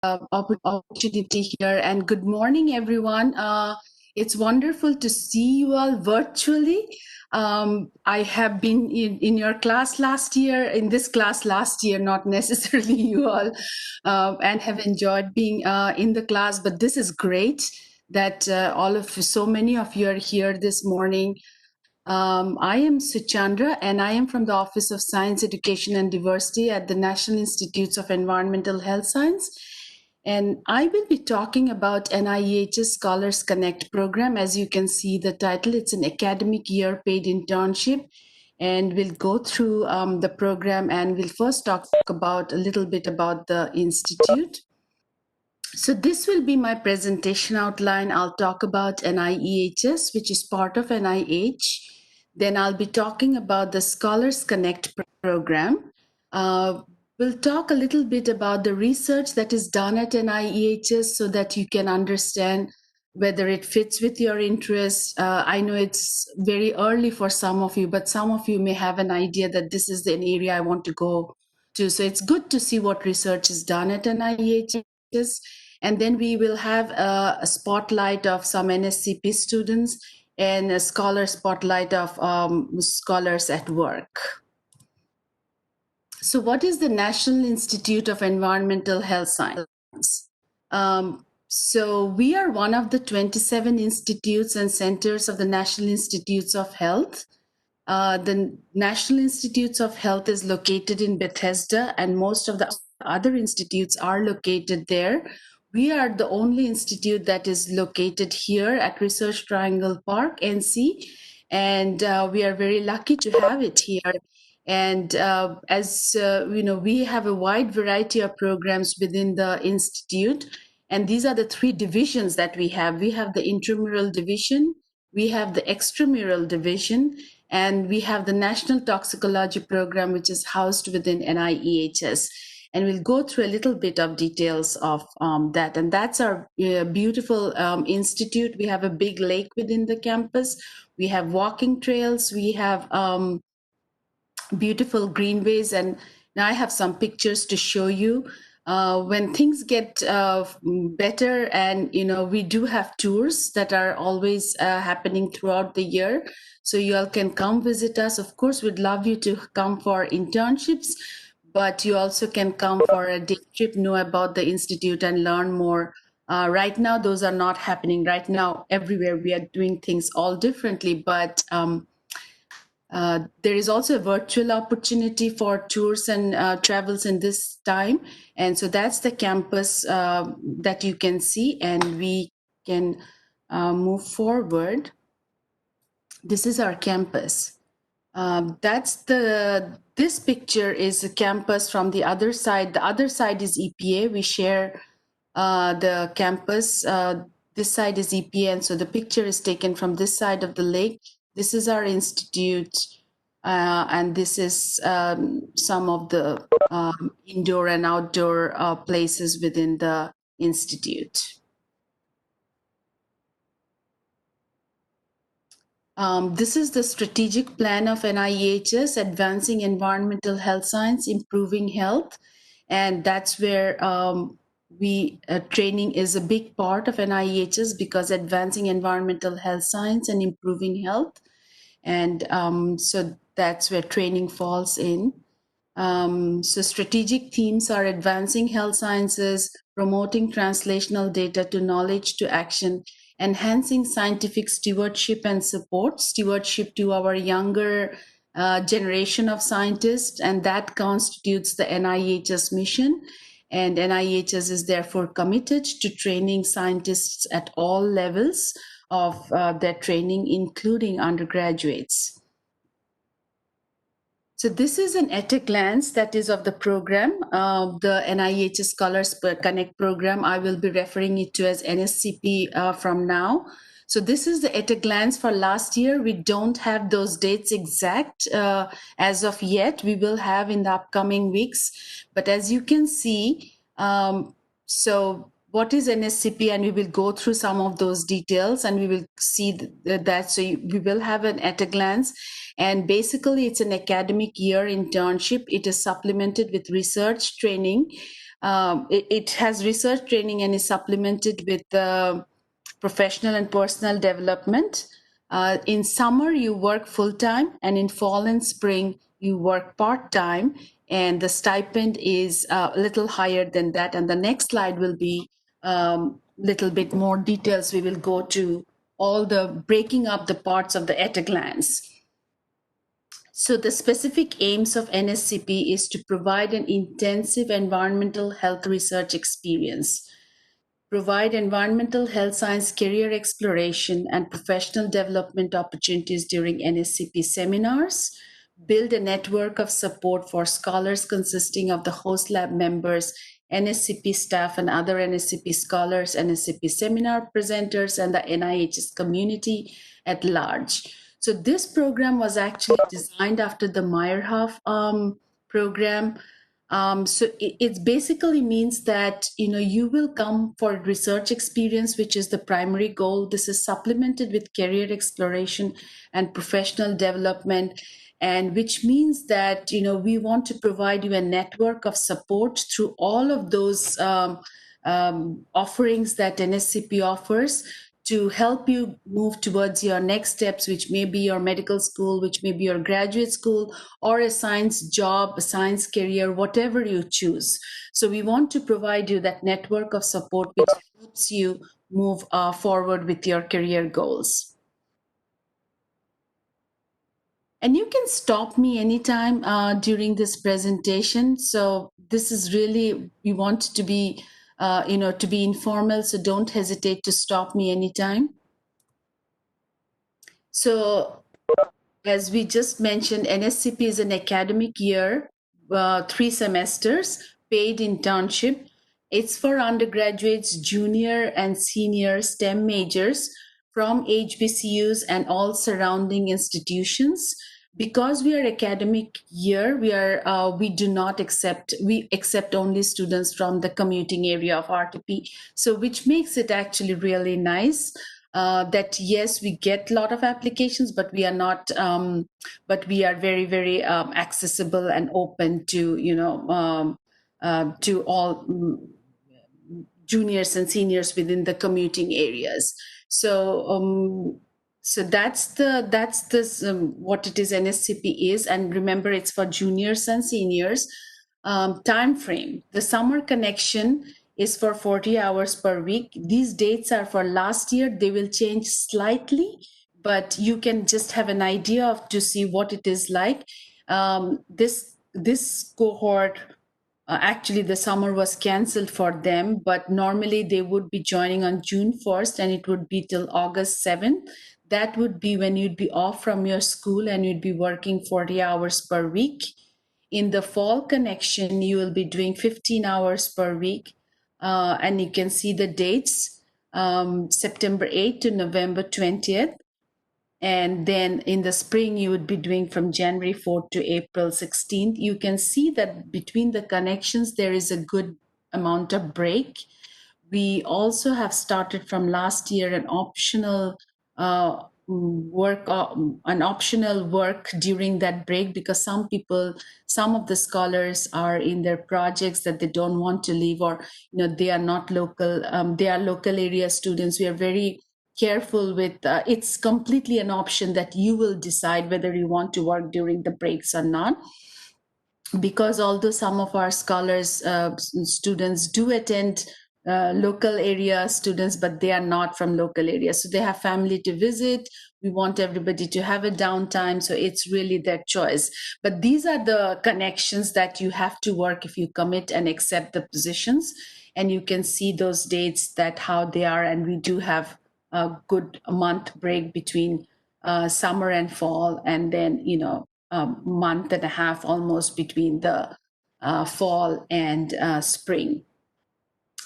opportunity here, and good morning, everyone. It's wonderful to see you all virtually. I have been in your class last year, in this class last year, not necessarily you all, and have enjoyed being in the class. But this is great that so many of you are here this morning. I am Suchandra, and I am from the Office of Science, Education and Diversity at the National Institutes of Environmental Health Science. And I will be talking about NIEH's Scholars Connect program. As you can see the title, it's an academic year paid internship. And we'll go through the program, and we'll first talk about a little bit about the institute. So this will be my presentation outline. I'll talk about NIEHS, which is part of NIH. Then I'll be talking about the Scholars Connect program. We'll talk a little bit about the research that is done at NIEHS so that you can understand whether it fits with your interests. I know it's very early for some of you, but some of you may have an idea that this is an area I want to go to. So it's good to see what research is done at NIEHS. And then we will have a spotlight of some NSCP students and a scholar spotlight of scholars at work. So what is the National Institute of Environmental Health Science? So we are one of the 27 institutes and centers of the National Institutes of Health. The National Institutes of Health is located in Bethesda, and most of the other institutes are located there. We are the only institute that is located here at Research Triangle Park, NC, and we are very lucky to have it here. And as you know, we have a wide variety of programs within the institute, and these are the three divisions that we have. We have the intramural division, we have the extramural division, and we have the National Toxicology Program, which is housed within NIEHS. And we'll go through a little bit of details of that. And that's our beautiful institute. We have a big lake within the campus. We have walking trails. We have beautiful greenways. And now I have some pictures to show you. When things get better, and we do have tours that are always happening throughout the year, so you all can come visit us. Of course, we'd love you to come for internships, but you also can come for a day trip, know about the institute and learn more. Right now, those are not happening. Right now, everywhere we are doing things all differently, but there is also a virtual opportunity for tours and travels in this time. And so that's the campus that you can see, and we can move forward. This is our campus. This picture is a campus from the other side. The other side is EPA. We share the campus. This side is EPA, and so the picture is taken from this side of the lake. This is our institute, and this is some of the indoor and outdoor places within the institute. This is the strategic plan of NIEHS, Advancing Environmental Health Science, Improving Health. And that's where training is a big part of NIEHS, because advancing environmental health science and improving health. And so that's where training falls in. So strategic themes are advancing health sciences, promoting translational data to knowledge to action, enhancing scientific stewardship and support, stewardship to our younger generation of scientists, and that constitutes the NIEHS mission. And NIEHS is therefore committed to training scientists at all levels of their training, including undergraduates. So this is an at a glance that is of the program, the NIEHS Scholars Connect program. I will be referring it to as NSCP from now. So this is the at a glance for last year. We don't have those dates exact as of yet. We will have in the upcoming weeks. But as you can see, so what is NSCP, and we will go through some of those details, and we will see that. So we will have an at a glance, and basically it's an academic year internship. It is supplemented with research training. It has research training and is supplemented with professional and personal development. In summer, you work full time, and in fall and spring, you work part time, and the stipend is a little higher than that. And the next slide will be little bit more details. We will go to all the breaking up the parts of the at a glance. So the specific aims of NSCP is to provide an intensive environmental health research experience, provide environmental health science career exploration and professional development opportunities during NSCP seminars, build a network of support for scholars consisting of the host lab members, NSCP staff and other NSCP scholars, NSCP seminar presenters, and the NIH's community at large. So this program was actually designed after the Meyerhoff program. So it basically means that you will come for research experience, which is the primary goal. This is supplemented with career exploration and professional development, and which means that we want to provide you a network of support through all of those offerings that NSCP offers to help you move towards your next steps, which may be your medical school, which may be your graduate school, or a science job, a science career, whatever you choose. So we want to provide you that network of support which helps you move forward with your career goals. And you can stop me anytime during this presentation. So this is really, we want to be, to be informal. So don't hesitate to stop me anytime. So as we just mentioned, NSCP is an academic year, 3 semesters, paid internship. It's for undergraduates, junior and senior STEM majors from HBCUs and all surrounding institutions. Because we are academic year, we accept only students from the commuting area of RTP. So which makes it actually really nice. That yes, we get a lot of applications, but we are not, but we are very, very accessible and open to, to all juniors and seniors within the commuting areas. So that's what it is NSCP is, and remember it's for juniors and seniors. Time frame: the summer connection is for 40 hours per week. These dates are for last year. They will change slightly, but you can just have an idea of to see what it is like. This cohort, actually the summer was cancelled for them, but normally they would be joining on June 1st and it would be till August 7th. That would be when you'd be off from your school and you'd be working 40 hours per week. In the fall connection, you will be doing 15 hours per week. And you can see the dates, September 8th to November 20th. And then in the spring, you would be doing from January 4th to April 16th. You can see that between the connections, there is a good amount of break. We also have started from last year an optional work during that break, because some of the scholars are in their projects that they don't want to leave, or they are not local, they are local area students. We are very careful with it's completely an option that you will decide whether you want to work during the breaks or not, because although some of our scholars students do attend local area students, but they are not from local areas, so they have family to visit. We want everybody to have a downtime, so it's really their choice. But these are the connections that you have to work if you commit and accept the positions, and you can see those dates, that how they are. And we do have a good month break between summer and fall, and then a month and a half almost between the fall and spring.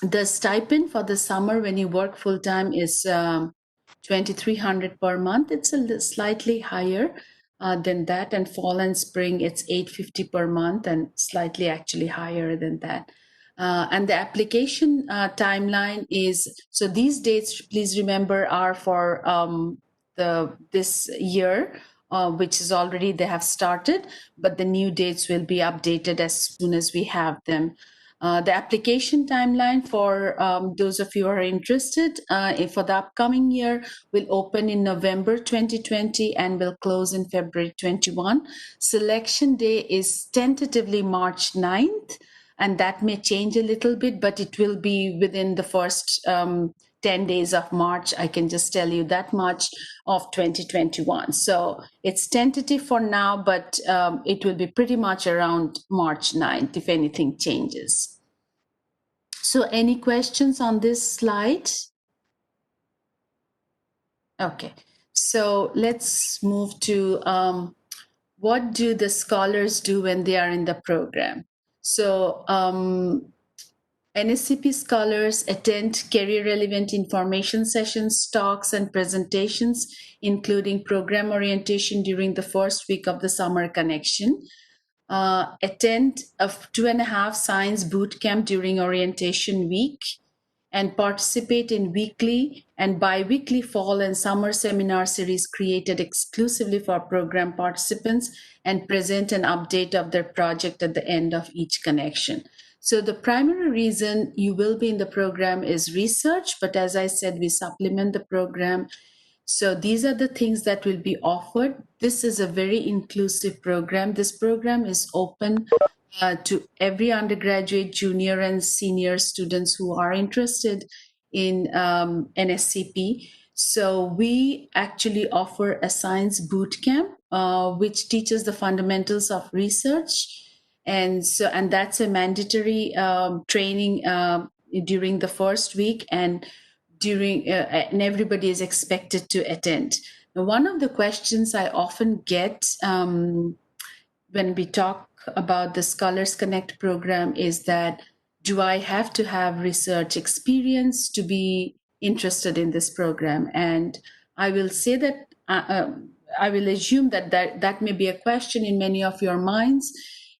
The stipend for the summer when you work full time is 2,300 per month. It's slightly higher than that, and fall and spring it's 850 per month, and slightly actually higher than that. And the application timeline is, so these dates, please remember, are for this year, which is already they have started, but the new dates will be updated as soon as we have them. The application timeline for those of you who are interested for the upcoming year will open in November 2020 and will close in February 21. Selection day is tentatively March 9th, and that may change a little bit, but it will be within the first 10 days of March. I can just tell you that much, of 2021. So it's tentative for now, but it will be pretty much around March 9th if anything changes. So any questions on this slide? Okay, so let's move to what do the scholars do when they are in the program? So NSCP scholars attend career-relevant information sessions, talks, and presentations, including program orientation during the first week of the summer connection. Attend a 2.5 science boot camp during orientation week, and participate in weekly and bi-weekly fall and summer seminar series created exclusively for program participants, and present an update of their project at the end of each connection. So the primary reason you will be in the program is research, but as I said, we supplement the program. So these are the things that will be offered. This is a very inclusive program. This program is open to every undergraduate, junior, and senior students who are interested in NSCP. So we actually offer a science boot camp, which teaches the fundamentals of research, and that's a mandatory training during the first week, and and everybody is expected to attend. Now, one of the questions I often get when we talk about the Scholars Connect program is that, do I have to have research experience to be interested in this program? And I will say that I will assume that may be a question in many of your minds.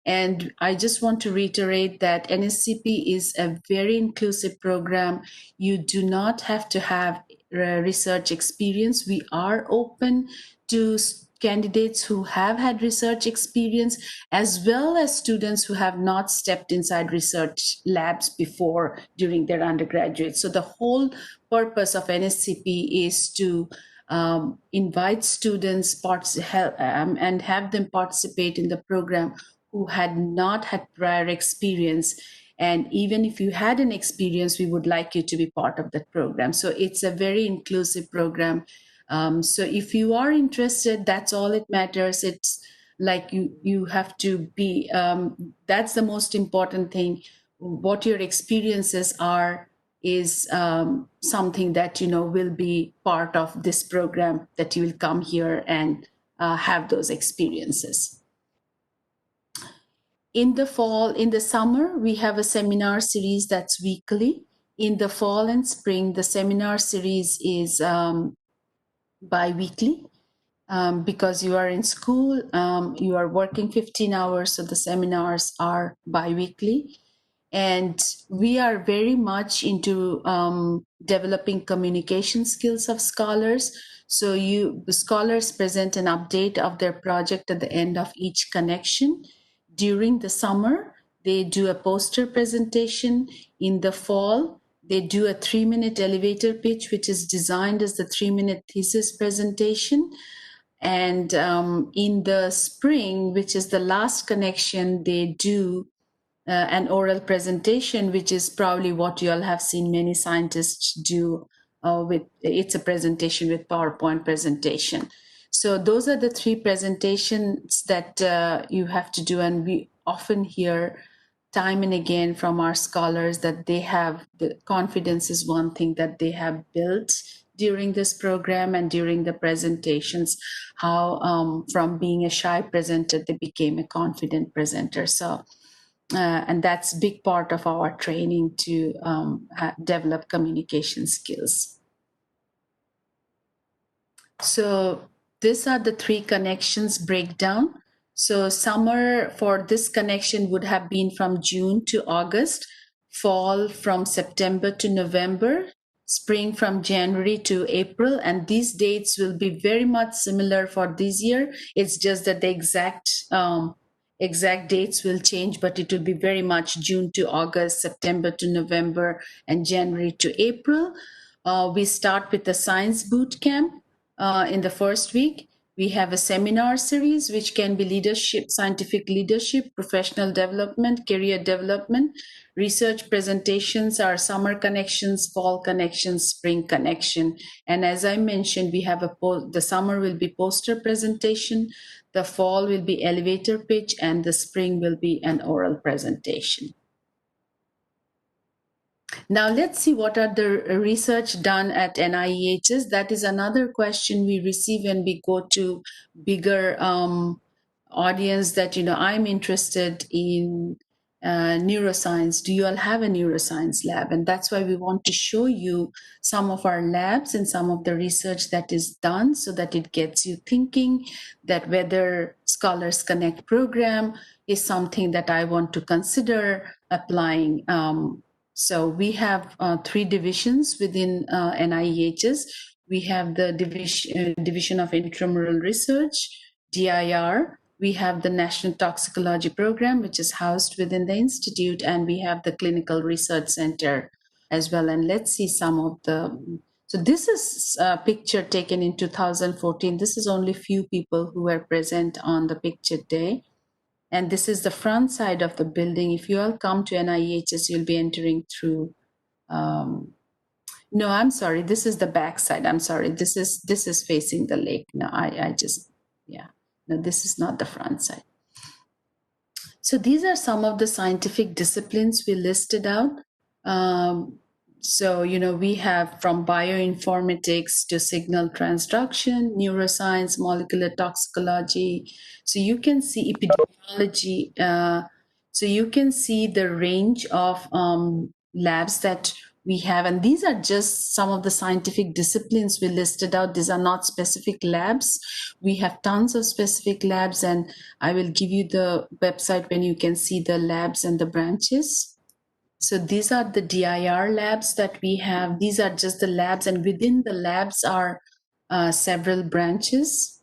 And I just want to reiterate that NSCP is a very inclusive program. You do not have to have research experience. We are open to candidates who have had research experience, as well as students who have not stepped inside research labs before during their undergraduate. So the whole purpose of NSCP is to invite students and have them participate in the program who had not had prior experience. And even if you had an experience, we would like you to be part of that program. So it's a very inclusive program. So if you are interested, that's all it matters. It's like you have to be, that's the most important thing. What your experiences are is something that, will be part of this program, that you will come here and have those experiences. In the summer, we have a seminar series that's weekly. In the fall and spring, the seminar series is bi-weekly. Because you are in school, you are working 15 hours, so the seminars are bi-weekly. And we are very much into developing communication skills of scholars. So the scholars present an update of their project at the end of each connection. During the summer, they do a poster presentation. In the fall, they do a 3-minute elevator pitch, which is designed as the 3-minute thesis presentation. And in the spring, which is the last connection, they do an oral presentation, which is probably what you all have seen many scientists do. It's a presentation with PowerPoint presentation. So those are the 3 presentations that you have to do, and we often hear time and again from our scholars that they have the confidence is one thing that they have built during this program and during the presentations, how from being a shy presenter, they became a confident presenter. So, and that's a big part of our training to develop communication skills. So these are the 3 connections breakdown. So summer for this connection would have been from June to August, fall from September to November, spring from January to April, and these dates will be very much similar for this year. It's just that the exact exact dates will change, but it will be very much June to August, September to November, and January to April. We start with the science boot camp in the first week. We have a seminar series, which can be leadership, scientific leadership, professional development, career development. Research presentations are summer connections, fall connections, spring connection. And as I mentioned, we have the summer will be poster presentation, the fall will be elevator pitch, and the spring will be an oral presentation. Now let's see what are the research done at NIEHS. That is another question we receive when we go to bigger audience that, I'm interested in neuroscience. Do you all have a neuroscience lab? And that's why we want to show you some of our labs and some of the research that is done so that it gets you thinking that whether Scholars Connect program is something that I want to consider applying. So we have three divisions within NIEHS. We have the Division of Intramural Research, DIR. We have the National Toxicology Program, which is housed within the institute, and we have the Clinical Research Center as well. And let's see some of the. So this is a picture taken in 2014. This is only few people who were present on the picture day. And this is the front side of the building. If you all come to NIEHS, you'll be entering through. No, I'm sorry. This is the back side. I'm sorry. This is facing the lake. No, I just, yeah. No, this is not the front side. So these are some of the scientific disciplines we listed out. So, we have from bioinformatics to signal transduction, neuroscience, molecular toxicology. So you can see epidemiology. So you can see the range of labs that we have. And these are just some of the scientific disciplines we listed out. These are not specific labs. We have tons of specific labs, and I will give you the website when you can see the labs and the branches. So these are the DIR labs that we have. These are just the labs, and within the labs are several branches.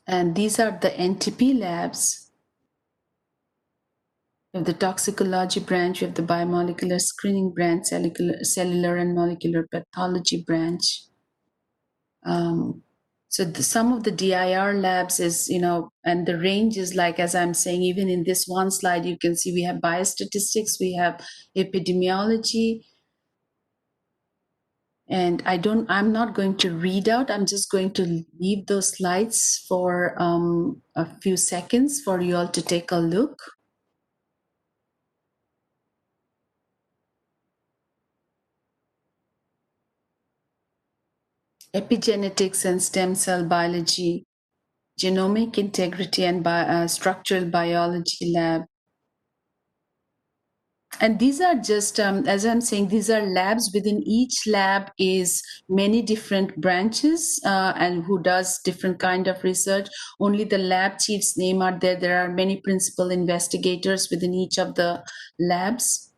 And these are the NTP labs. We have the toxicology branch, we have the biomolecular screening branch, cellular and molecular pathology branch. So some of the DIR labs is, and the range is like, as I'm saying, even in this one slide, you can see we have biostatistics, we have epidemiology. And I'm not going to read out, I'm just going to leave those slides for a few seconds for you all to take a look. Epigenetics and stem cell biology, genomic integrity and structural biology lab. And these are just, as I'm saying, these are labs. Within each lab is many different branches and who does different kind of research. Only the lab chief's name are there. There are many principal investigators within each of the labs.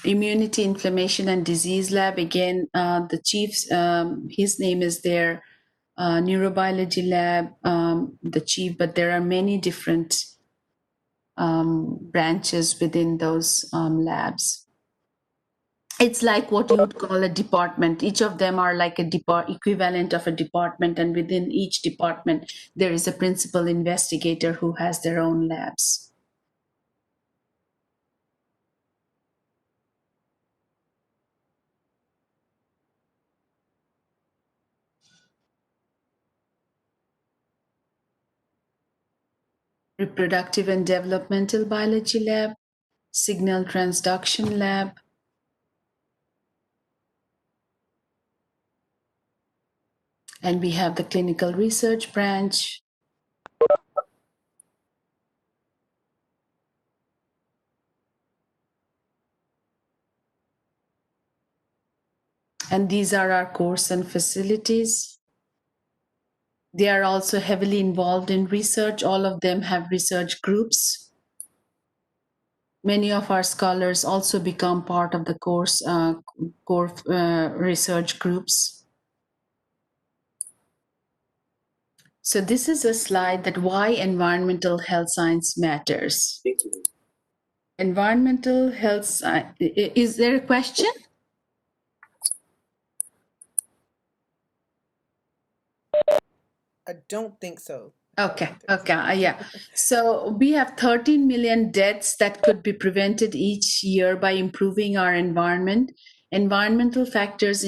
Immunity, inflammation, and disease lab. Again, the chief's, his name is there. Neurobiology lab, the chief, but there are many different branches within those labs. It's like what you would call a department. Each of them are like a equivalent of a department, and within each department, there is a principal investigator who has their own labs. Reproductive and developmental biology lab, signal transduction lab, and we have the clinical research branch. And these are our course and facilities. They are also heavily involved in research. All of them have research groups. many of our scholars also become part of the core research groups. So this is a slide that why environmental health science matters. Thank you. Environmental health, is there a question? I don't think so. Okay, yeah. So we have 13 million deaths that could be prevented each year by improving our environment. Environmental factors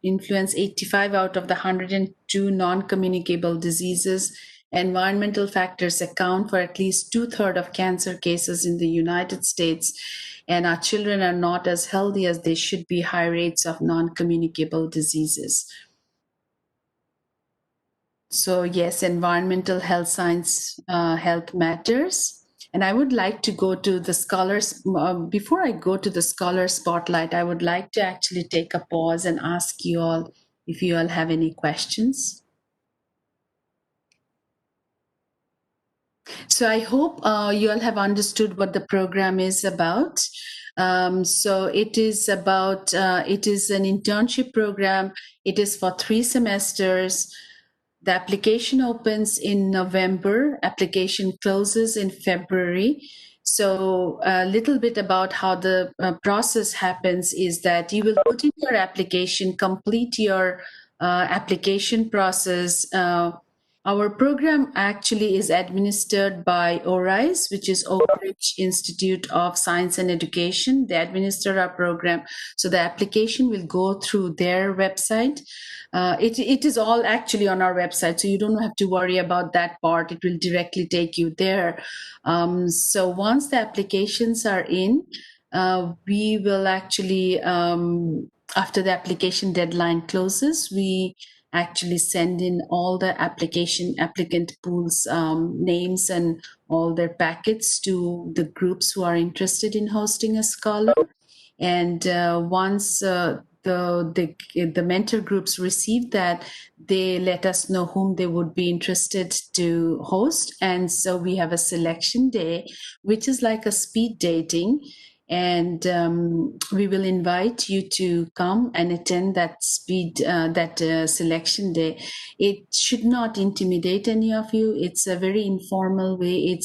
influence 85 out of the 102 non-communicable diseases. Environmental factors account for at least two-thirds of cancer cases in the United States. And our children are not as healthy as they should be, high rates of non-communicable diseases. So yes, environmental health science, health matters. And I would like to go to the scholars. Before I go to the scholar spotlight, I would like to actually take a pause and ask you all if you all have any questions. So I hope you all have understood what the program is about. So it is about, it is an internship program. It is for 3 semesters. The application opens in November, application closes in February. So a little bit about how the process happens is that you will put in your application, complete your application process. Our program actually is administered by ORISE, which is Oak Ridge Institute of Science and Education. They administer our program. So the application will go through their website. It is all actually on our website, so you don't have to worry about that part. It will directly take you there. So once the applications are in, we will actually, after the application deadline closes, we actually send in all the applicant pools names and all their packets to the groups who are interested in hosting a scholar. And once the mentor groups receive that, they let us know whom they would be interested to host. And so we have a selection day, which is like a speed dating. And we will invite you to come and attend that selection day. It should not intimidate any of you. It's a very informal way.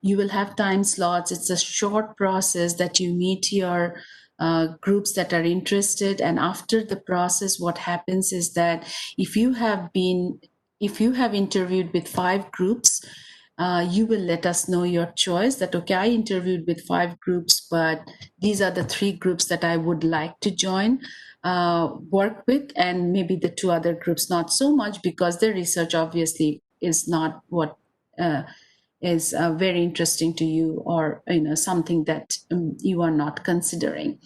You will have time slots. It's a short process that you meet your groups that are interested. And after the process, what happens is that if you have interviewed with 5 groups, you will let us know your choice that, okay, I interviewed with 5 groups, but these are the 3 groups that I would like to join, work with, and maybe the 2 other groups, not so much, because their research obviously is not what is very interesting to you, or something that you are not considering.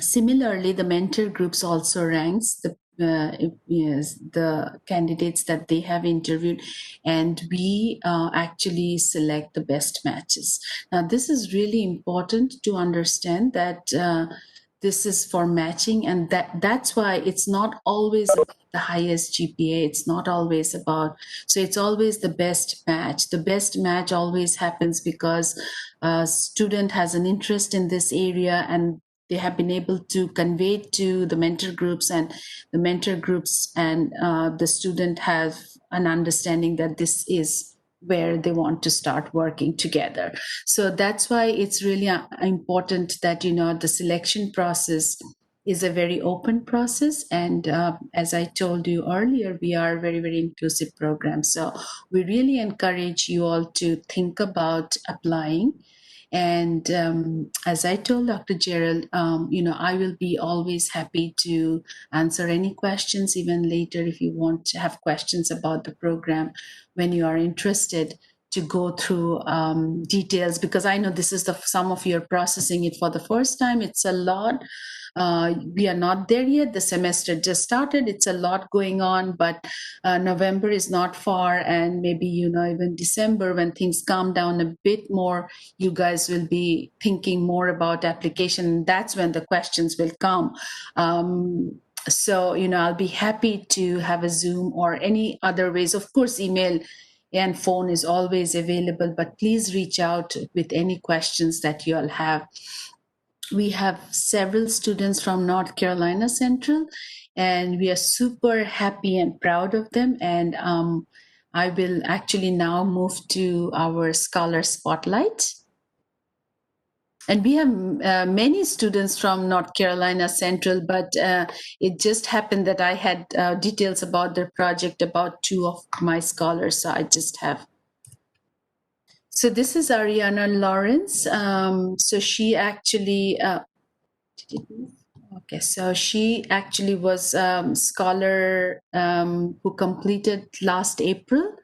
Similarly, the mentor groups also ranks the candidates that they have interviewed, and we actually select the best matches. Now, this is really important to understand that this is for matching, and that's why it's not always about the highest GPA. It's not always about, so it's always the best match. The best match always happens because a student has an interest in this area, and they have been able to convey to the mentor groups, and the mentor groups and the student have an understanding that this is where they want to start working together. So that's why it's really important that the selection process is a very open process. And as I told you earlier, we are a very, very inclusive program. So we really encourage you all to think about applying. And as I told Dr. Gerald, I will be always happy to answer any questions, even later if you want to have questions about the program when you are interested to go through details, because I know this is some of you are processing it for the first time. It's a lot. We are not there yet. The semester just started. It's a lot going on, but November is not far, and maybe even December, when things calm down a bit more, you guys will be thinking more about application. That's when the questions will come. So I'll be happy to have a Zoom or any other ways. Of course, email and phone is always available, but please reach out with any questions that you all have. We have several students from North Carolina Central, and we are super happy and proud of them. And I will actually now move to our Scholar Spotlight. And we have many students from North Carolina Central, but it just happened that I had details about their project about two of my scholars. So I just have. So this is Ariana Lawrence. So she actually, did it move? Okay, so she actually was scholar who completed last April,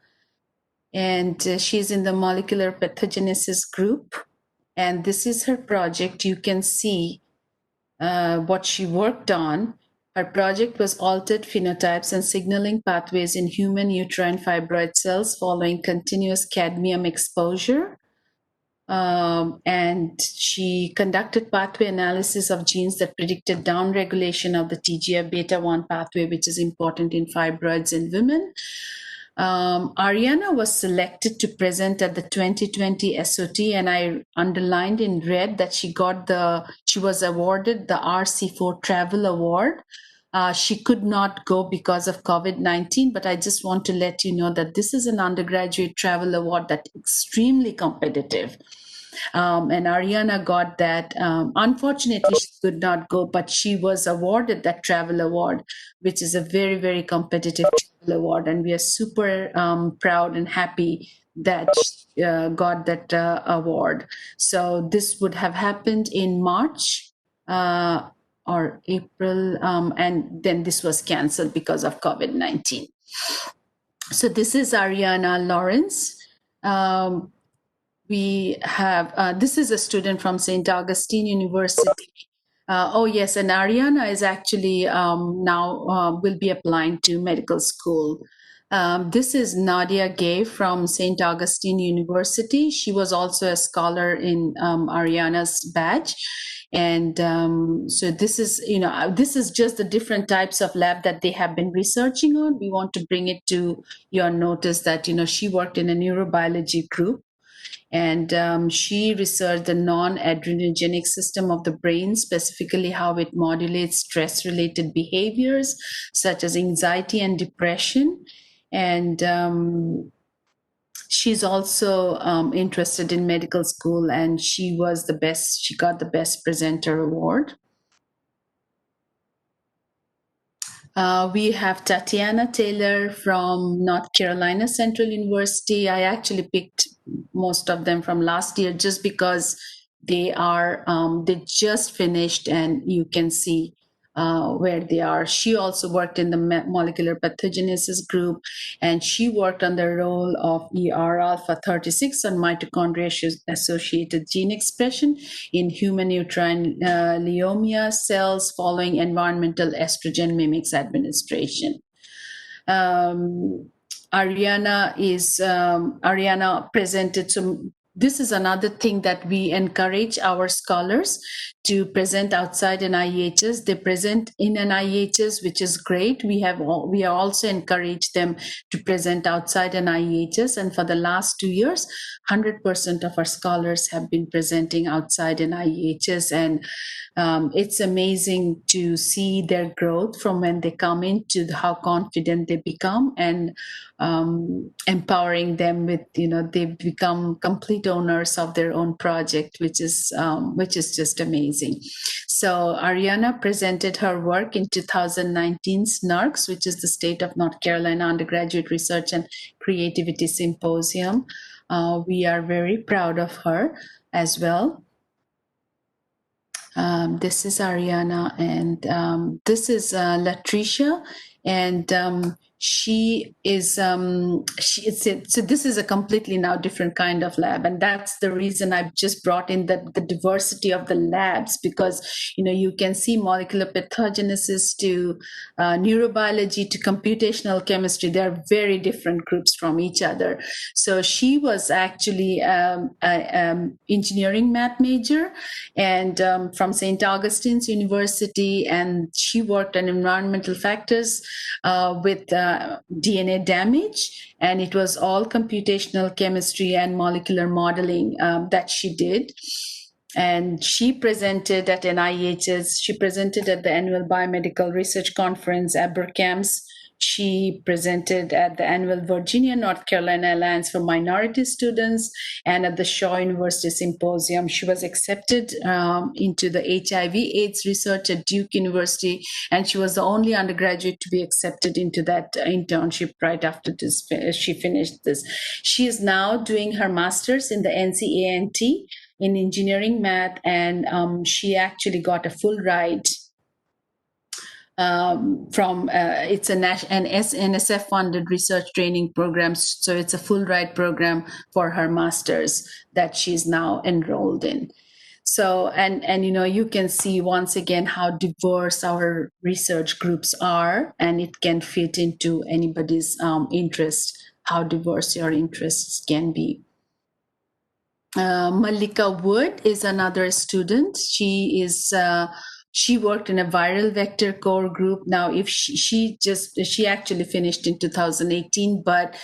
and she's in the molecular pathogenesis group. And this is her project. You can see what she worked on. Her project was altered phenotypes and signaling pathways in human uterine fibroid cells following continuous cadmium exposure. And she conducted pathway analysis of genes that predicted downregulation of the TGF beta 1 pathway, which is important in fibroids in women. Ariana was selected to present at the 2020 SOT, and I underlined in red that she was awarded the RC4 Travel Award. She could not go because of COVID-19, but I just want to let you know that this is an undergraduate travel award that's extremely competitive. And Ariana got that. Unfortunately, she could not go, but she was awarded that travel award, which is a very, very competitive travel award. And we are super proud and happy that she got that award. So this would have happened in March or April, and then this was canceled because of COVID-19. So this is Ariana Lawrence. We have, this is a student from St. Augustine University. Oh, yes, and Ariana is actually now will be applying to medical school. This is Nadia Gay from St. Augustine University. She was also a scholar in Ariana's batch. And so this is just the different types of lab that they have been researching on. We want to bring it to your notice that, she worked in a neurobiology group. And she researched the non-adrenergic system of the brain, specifically how it modulates stress-related behaviors such as anxiety and depression. And she's also interested in medical school, and she got the best presenter award. We have Tatiana Taylor from North Carolina Central University. I actually picked most of them from last year just because they just finished, and you can see where they are. She also worked in the molecular pathogenesis group, and she worked on the role of ER alpha 36 on mitochondria associated gene expression in human uterine leiomyia cells following environmental estrogen mimics administration. Ariana presented some. This is another thing that we encourage our scholars to present outside NIHs. They present in NIHs, which is great. We are also encouraged them to present outside NIHs. And for the last 2 years, 100% of our scholars have been presenting outside NIHs. And it's amazing to see their growth from when they come in to how confident they become, and empowering them with, they become complete owners of their own project, which is just amazing. So Ariana presented her work in 2019 SNARCS, which is the State of North Carolina Undergraduate Research and Creativity Symposium. We are very proud of her as well. This is Ariana, and this is Latricia, and she is so this is a completely now different kind of lab, and that's the reason I've just brought in the diversity of the labs, because you can see molecular pathogenesis to neurobiology to computational chemistry. They're very different groups from each other. So she was actually an engineering math major, and from St. Augustine's University, and she worked on environmental factors with DNA damage, and it was all computational chemistry and molecular modeling that she did. And she presented at NIH's, she presented at the annual Biomedical Research Conference, ABRCAMS. She presented at the annual Virginia, North Carolina Alliance for Minority Students and at the Shaw University Symposium. She was accepted into the HIV/AIDS research at Duke University, and she was the only undergraduate to be accepted into that internship right after this. She finished this. She is now doing her master's in the NCANT in engineering math, and she actually got a full ride from it's an NSF funded research training program, so it's a full ride program for her master's that she's now enrolled in. So and you can see once again how diverse our research groups are, and it can fit into anybody's interest, how diverse your interests can be. Malika Wood is another student. She worked in a viral vector core group. Now, if she actually finished in 2018, but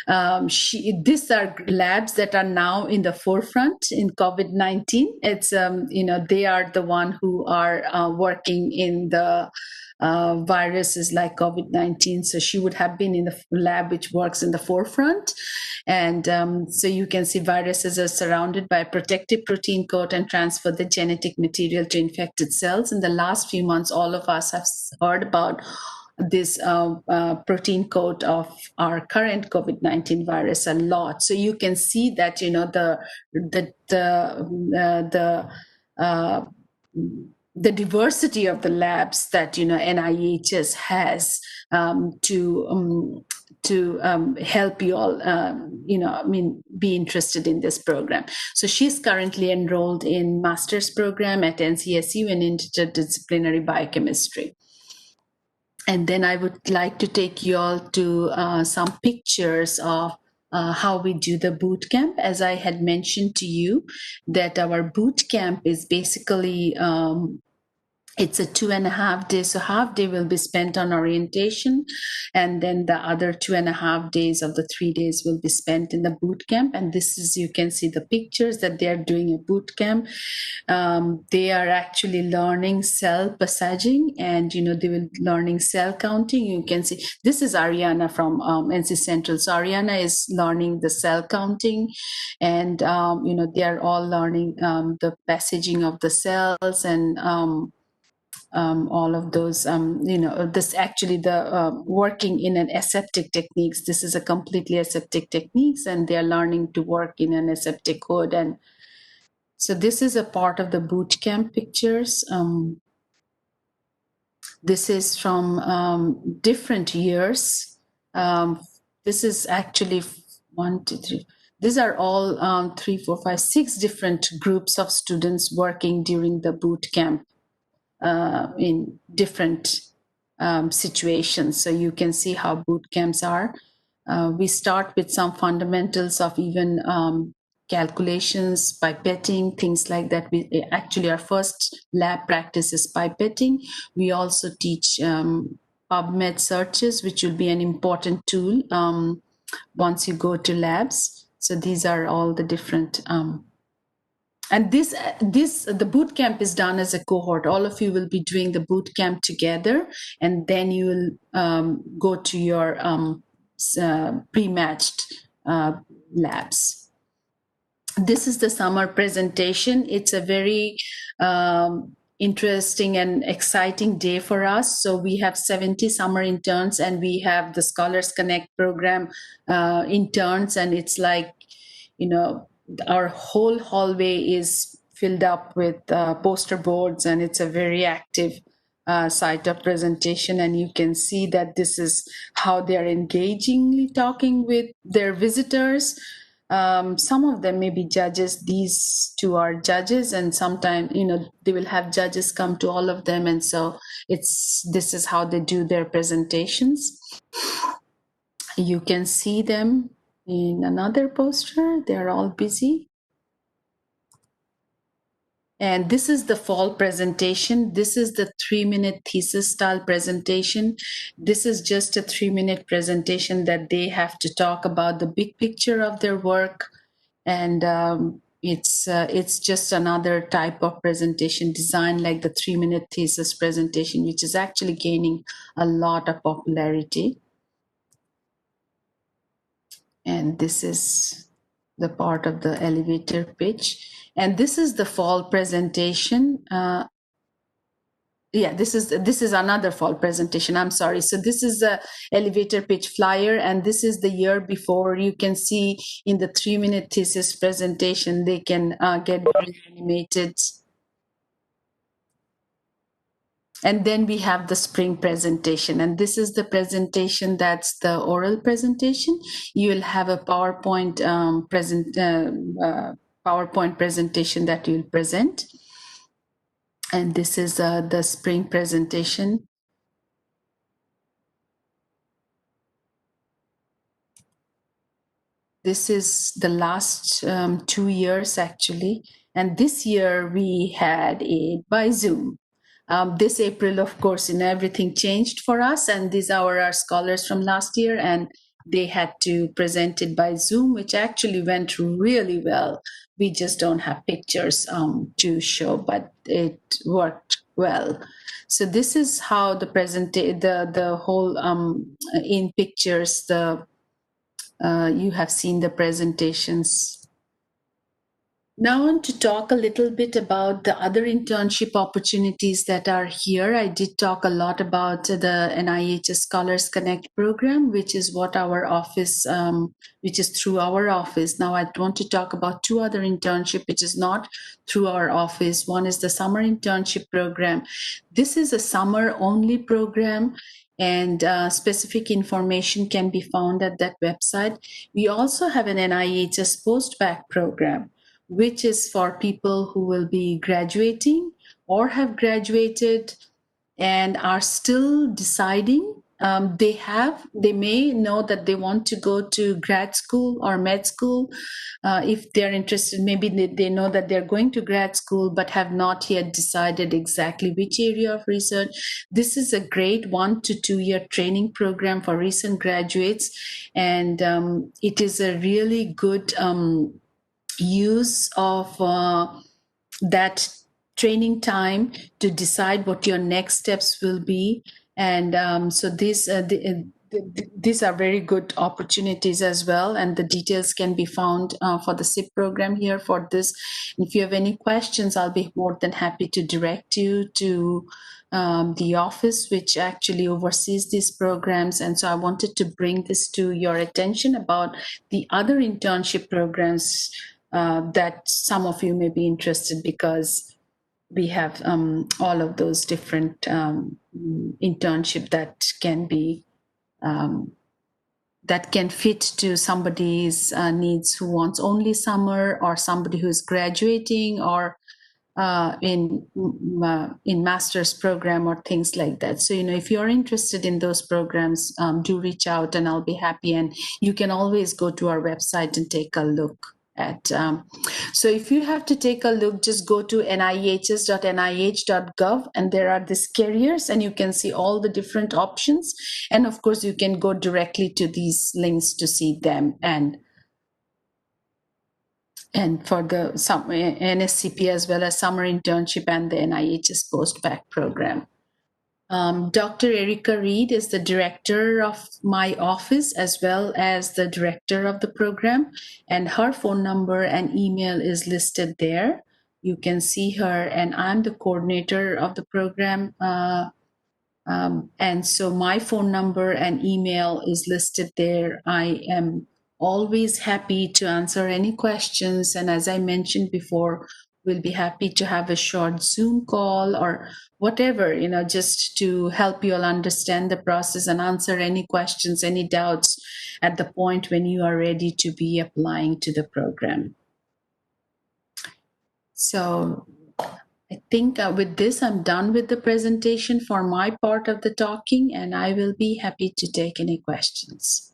these are labs that are now in the forefront in COVID-19. It's they are the one who are working in the viruses like COVID-19. So she would have been in the lab which works in the forefront. And so you can see viruses are surrounded by a protective protein coat and transfer the genetic material to infected cells. In the last few months, all of us have heard about this protein coat of our current COVID-19 virus a lot. So you can see that the diversity of the labs that NIHS has to help you all be interested in this program. So she's currently enrolled in master's program at NCSU in interdisciplinary biochemistry. And then I would like to take you all to some pictures of how we do the boot camp. As I had mentioned to you, that our boot camp is basically it's a 2.5 days. So half day will be spent on orientation, and then the other 2.5 days of the 3 days will be spent in the boot camp. And this is, you can see the pictures that they are doing a boot camp. They are actually learning cell passaging, and they will learning cell counting. You can see this is Ariana from NC Central. So Ariana is learning the cell counting, and they are all learning the passaging of the cells and all of those, this actually the working in an aseptic techniques. This is a completely aseptic techniques, and they are learning to work in an aseptic hood. And so this is a part of the boot camp pictures. This is from different years. This is actually 1, 2, 3. These are all 3, 4, 5, 6 different groups of students working during the boot camp in different situations. So you can see how boot camps are. We start with some fundamentals of even calculations, pipetting, things like that. We actually, our first lab practice is pipetting. We also teach PubMed searches, which will be an important tool once you go to labs. So these are all the different and the boot camp is done as a cohort. All of you will be doing the boot camp together, and then you will go to your pre-matched labs. This is the summer presentation. It's a very interesting and exciting day for us. So we have 70 summer interns, and we have the Scholars Connect program interns, and it's like, our whole hallway is filled up with poster boards, and it's a very active site of presentation. And you can see that this is how they're engagingly talking with their visitors. Some of them may be judges. These two are judges, and sometimes they will have judges come to all of them, and so this is how they do their presentations. You can see them in another poster. They're all busy. And this is the fall presentation. This is the 3-minute thesis style presentation. This is just a 3-minute presentation that they have to talk about the big picture of their work. And it's just another type of presentation design like the 3-minute thesis presentation, which is actually gaining a lot of popularity. And this is the part of the elevator pitch. And this is the fall presentation. Yeah, this is another fall presentation. I'm sorry. So this is the elevator pitch flyer, and this is the year before. You can see in the 3-minute thesis presentation, they can get very animated. And then we have the spring presentation, and this is the presentation that's the oral presentation. You will have a PowerPoint PowerPoint presentation that you'll present. And this is the spring presentation. This is the last 2 years actually. And this year we had it by Zoom. This April, of course, everything changed for us. And these are our scholars from last year, and they had to present it by Zoom, which actually went really well. We just don't have pictures to show, but it worked well. So this is how the whole in pictures you have seen the presentations. Now, I want to talk a little bit about the other internship opportunities that are here. I did talk a lot about the NIH Scholars Connect program, which is what our office, which is through our office. Now, I want to talk about two other internship, which is not through our office. One is the summer internship program. This is a summer only program, and specific information can be found at that website. We also have an NIHS post-bac program, which is for people who will be graduating or have graduated and are still deciding. They may know that they want to go to grad school or med school. If they're interested, maybe they know that they're going to grad school but have not yet decided exactly which area of research. This is a great 1 to 2 year training program for recent graduates, and it is a really good use of that training time to decide what your next steps will be. And so these are very good opportunities as well, and the details can be found for the SIP program here for this. If you have any questions, I'll be more than happy to direct you to the office which actually oversees these programs. And so I wanted to bring this to your attention about the other internship programs that some of you may be interested, because we have all of those different internship that can be that can fit to somebody's needs who wants only summer, or somebody who's graduating, or in master's program or things like that. So if you're interested in those programs, do reach out and I'll be happy. And you can always go to our website and take a look at. So if you have to take a look, just go to nihs.nih.gov, and there are these careers, and you can see all the different options. And of course, you can go directly to these links to see them. And for the NSCP as well as summer internship and the NIH's post-bac program. Dr. Erica Reed is the director of my office as well as the director of the program, and her phone number and email is listed there. You can see her, and I'm the coordinator of the program. And so my phone number and email is listed there. I am always happy to answer any questions. And as I mentioned before, we'll be happy to have a short Zoom call or whatever, just to help you all understand the process and answer any questions, any doubts at the point when you are ready to be applying to the program. So I think with this, I'm done with the presentation for my part of the talking, and I will be happy to take any questions.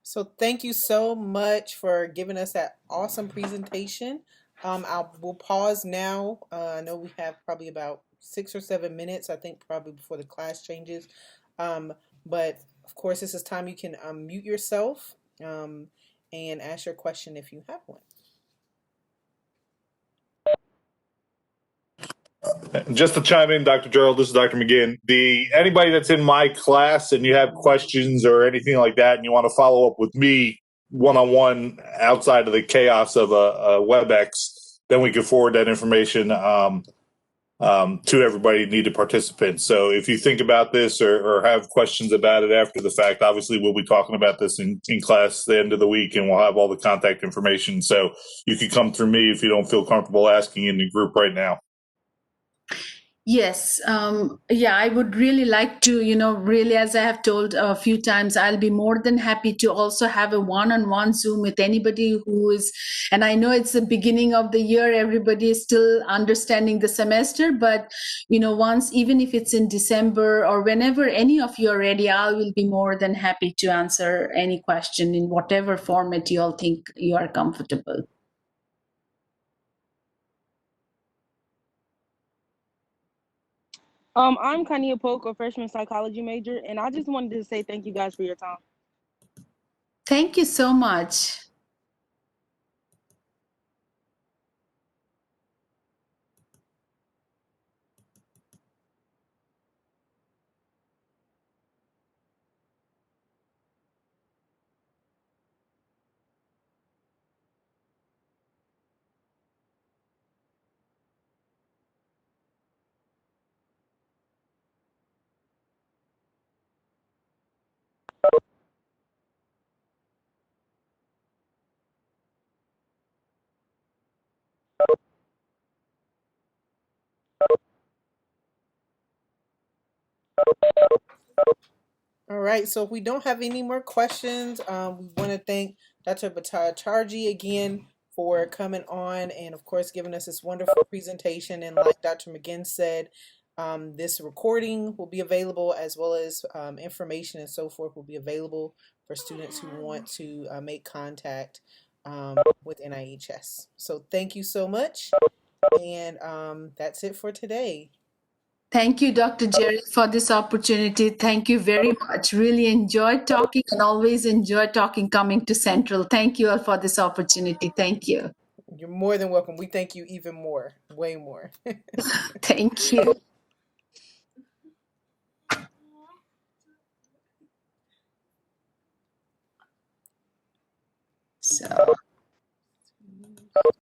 So thank you so much for giving us that awesome presentation. We'll pause now. I know we have probably about 6 or 7 minutes, I think, probably before the class changes. Um, but of course, this is time you can mute yourself and ask your question if you have one. Just to chime in, Dr. Gerald, this is Dr. McGinn. Anybody that's in my class and you have questions or anything like that, and you want to follow up with me one on one outside of the chaos of a WebEx, then we can forward that information to everybody needed participants. So if you think about this or have questions about it after the fact, obviously we'll be talking about this in class the end of the week, and we'll have all the contact information. So you can come through me if you don't feel comfortable asking in the group right now. Yes, yeah, I would really like to, really, as I have told a few times, I'll be more than happy to also have a one-on-one Zoom with anybody who is, and I know it's the beginning of the year, everybody is still understanding the semester, but, once, even if it's in December or whenever any of you are ready, I will be more than happy to answer any question in whatever format you all think you are comfortable. I'm Kania Polk, a freshman psychology major, and I just wanted to say thank you guys for your time. Thank you so much. All right, so if we don't have any more questions, we want to thank Dr. Bhattacharjee again for coming on and, of course, giving us this wonderful presentation. And like Dr. McGinn said, this recording will be available, as well as information and so forth will be available for students who want to make contact with NIHS. So thank you so much. And that's it for today. Thank you, Dr. Jerry, for this opportunity. Thank you very much. Really enjoyed talking and always enjoy talking coming to Central. Thank you all for this opportunity. Thank you. You're more than welcome. We thank you even more, way more. Thank you.